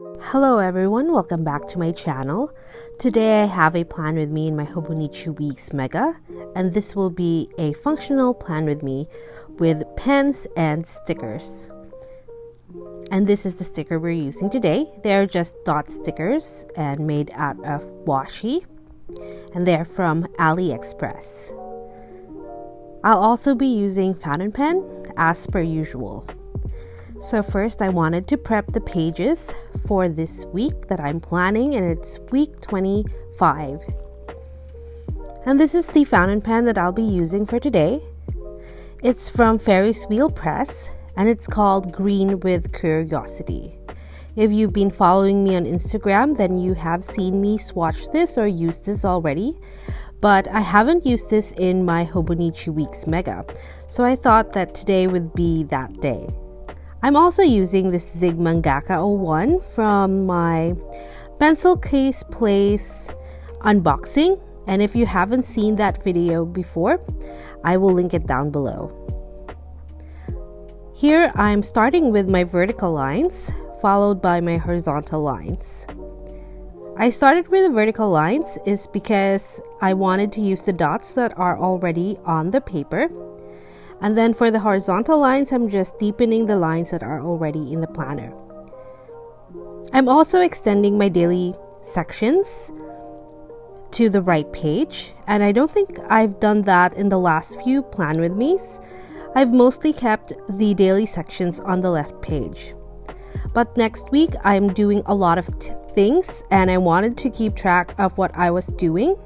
Hello everyone, welcome back to my channel. Today I have a plan with me in my Hobonichi Weeks Mega, and this will be a functional plan with me with pens and stickers. And this is the sticker we're using today. They are just dot stickers and made out of washi, and they're from AliExpress. I'll also be using fountain pen as per usual. So first I wanted to prep the pages for this week that I'm planning, and it's week 25. And this is the fountain pen that I'll be using for today. It's from 𝒕𝒉𝒊𝒅𝒆𝒐 and it's called Green with Curiosity. If you've been following me on Instagram, then you have seen me swatch this or use this already. But I haven't used this in my Hobonichi Weeks Mega, so I thought that today would be that day. I'm also using this Zip Mangaka 01 from my pencil case place unboxing, and if you haven't seen that video before, I will link it down below. Here I'm starting with my vertical lines, followed by my horizontal lines. I started with the vertical lines is because I wanted to use the dots that are already on the paper. And then for the horizontal lines, I'm just deepening the lines that are already in the planner. I'm also extending my daily sections to the right page, and I don't think I've done that in the last few plan with me's. I've mostly kept the daily sections on the left page. But next week, I'm doing a lot of things, and I wanted to keep track of what I was doing.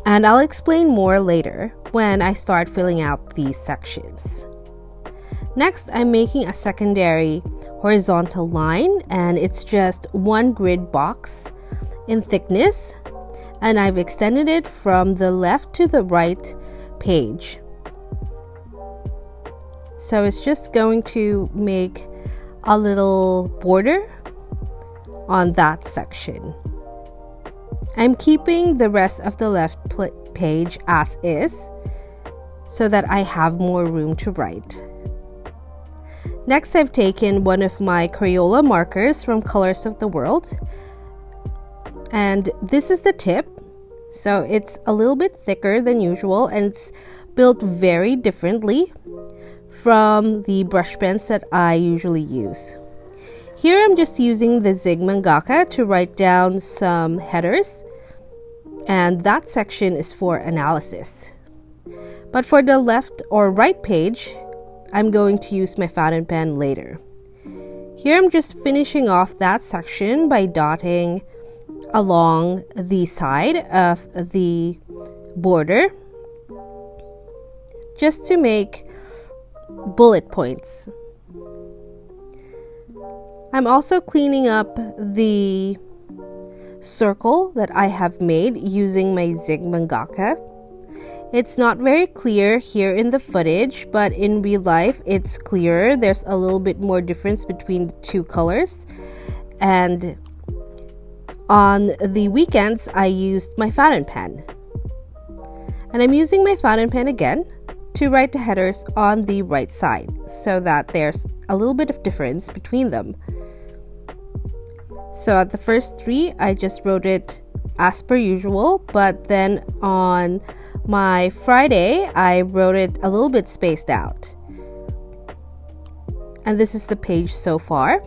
And I'll explain more later when I start filling out these sections. Next, I'm making a secondary horizontal line, and it's just one grid box in thickness, and I've extended it from the left to the right page. So it's just going to make a little border on that section. I'm keeping the rest of the left page as is so that I have more room to write. Next, I've taken one of my Crayola markers from Colors of the World, and this is the tip. So it's a little bit thicker than usual, and it's built very differently from the brush pens that I usually use. Here I'm just using the Zip Mangaka to write down some headers, and that section is for analysis. But for the left or right page, I'm going to use my fountain pen later. Here I'm just finishing off that section by dotting along the side of the border just to make bullet points. I'm also cleaning up the circle that I have made using my Zip Mangaka. It's not very clear here in the footage, but in real life it's clearer. There's a little bit more difference between the two colors. And on the weekends I used my fountain pen. And I'm using my fountain pen again to write the headers on the right side so that there's a little bit of difference between them. So at the first three, I just wrote it as per usual, but then on my Friday, I wrote it a little bit spaced out. And this is the page so far.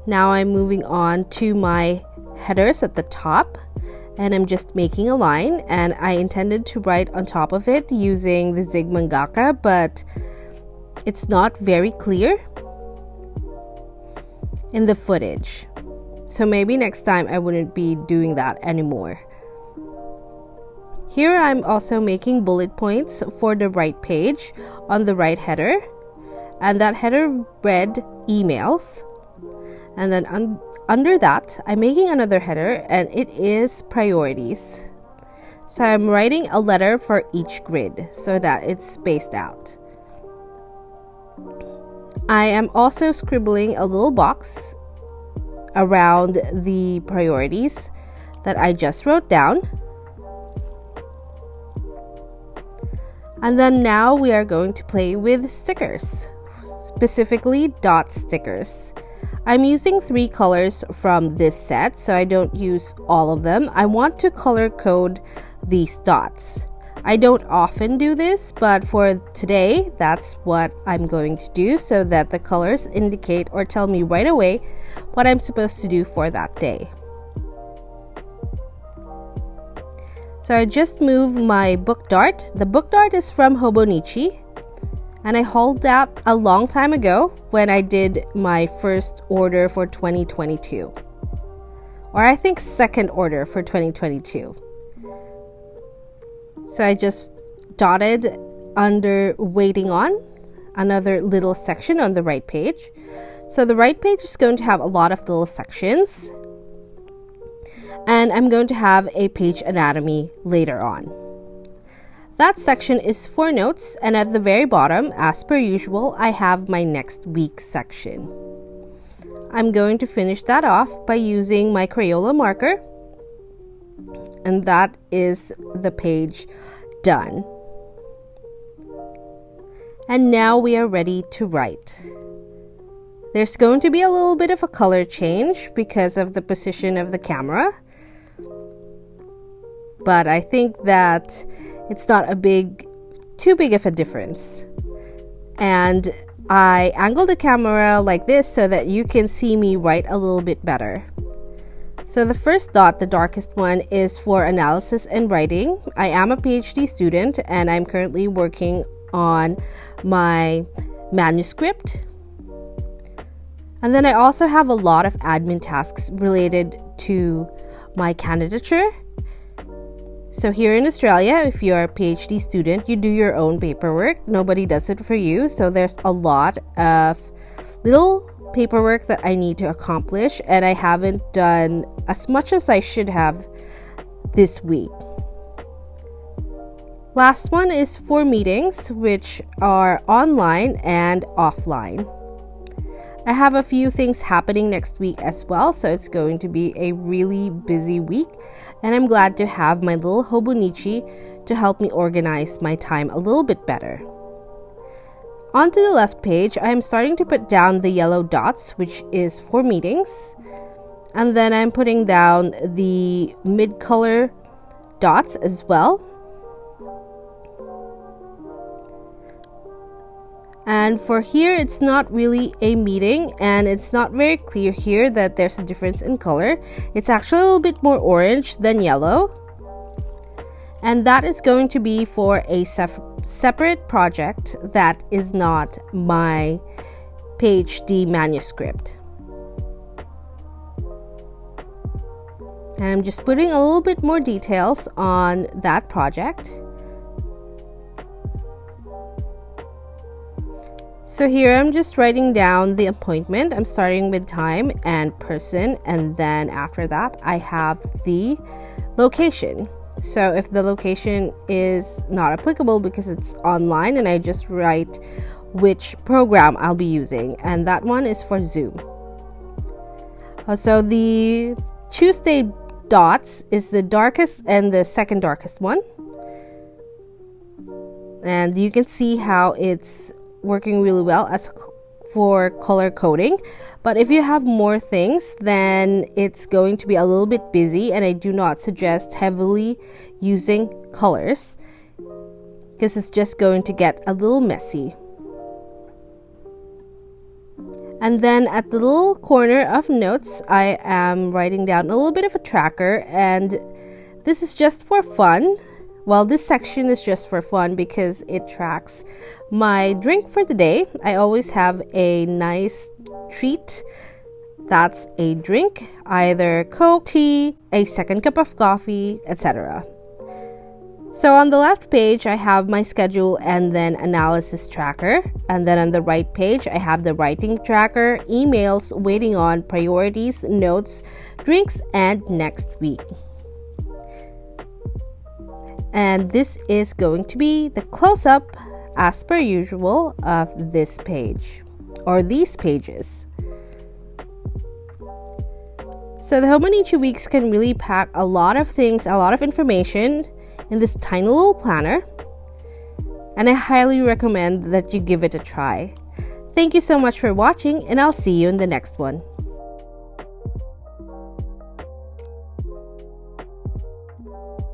Now I'm moving on to my headers at the top, and I'm just making a line, and I intended to write on top of it using the Zip Mangaka, but it's not very clear in the footage. So maybe next time I wouldn't be doing that anymore. Here I'm also making bullet points for the right page on the right header, and that header read emails. And then under that, I'm making another header, and it is priorities. So I'm writing a letter for each grid so that it's spaced out. I am also scribbling a little box around the priorities that I just wrote down. And then now we are going to play with stickers, specifically dot stickers. I'm using 3 colors from this set, so I don't use all of them. I want to color code these dots. I don't often do this, but for today, that's what I'm going to do so that the colors indicate or tell me right away what I'm supposed to do for that day. So I just moved my book dart. The book dart is from Hobonichi, and I hauled that a long time ago when I did my first order for 2022. Or I think second order for 2022. So I just dotted under waiting on another little section on the right page. So the right page is going to have a lot of little sections. And I'm going to have a page anatomy later on. That section is for notes, and at the very bottom, as per usual, I have my next week section. I'm going to finish that off by using my Crayola marker, and that is the page done. And now we are ready to write. There's going to be a little bit of a color change because of the position of the camera, but I think that it's not too big of a difference. And I angle the camera like this so that you can see me write a little bit better. So the first dot, the darkest one, is for analysis and writing. I am a PhD student and I'm currently working on my manuscript. And then I also have a lot of admin tasks related to my candidature. So here in Australia, if you're a PhD student, you do your own paperwork. Nobody does it for you. So there's a lot of little paperwork that I need to accomplish, and I haven't done as much as I should have this week. Last one is for meetings, which are online and offline. I have a few things happening next week as well, so it's going to be a really busy week, and I'm glad to have my little Hobonichi to help me organize my time a little bit better. Onto the left page, I'm starting to put down the yellow dots, which is for meetings, and then I'm putting down the mid-color dots as well. And for here, it's not really a meeting, and it's not very clear here that there's a difference in color. It's actually a little bit more orange than yellow. And that is going to be for a separate project that is not my PhD manuscript. And I'm just putting a little bit more details on that project. So here I'm just writing down the appointment. I'm starting with time and person, and then after that I have the location. So if the location is not applicable because it's online, and I just write which program I'll be using, and that one is for Zoom. So the Tuesday dots is the darkest and the second darkest one, and you can see how it's working really well as for color coding. But if you have more things, then it's going to be a little bit busy, and I do not suggest heavily using colors because it's just going to get a little messy. And then at the little corner of notes, I am writing down a little bit of a tracker, and this is just for fun. Well, this section is just for fun because it tracks my drink for the day. I always have a nice treat that's a drink, either Coke, tea, a second cup of coffee, etc. So on the left page, I have my schedule and then analysis tracker. And then on the right page, I have the writing tracker, emails, waiting on, priorities, notes, drinks, and next week. And this is going to be the close-up, as per usual, of this page, or these pages. So the Hobonichi Weeks can really pack a lot of things, a lot of information in this tiny little planner, and I highly recommend that you give it a try. Thank you so much for watching, and I'll see you in the next one. you.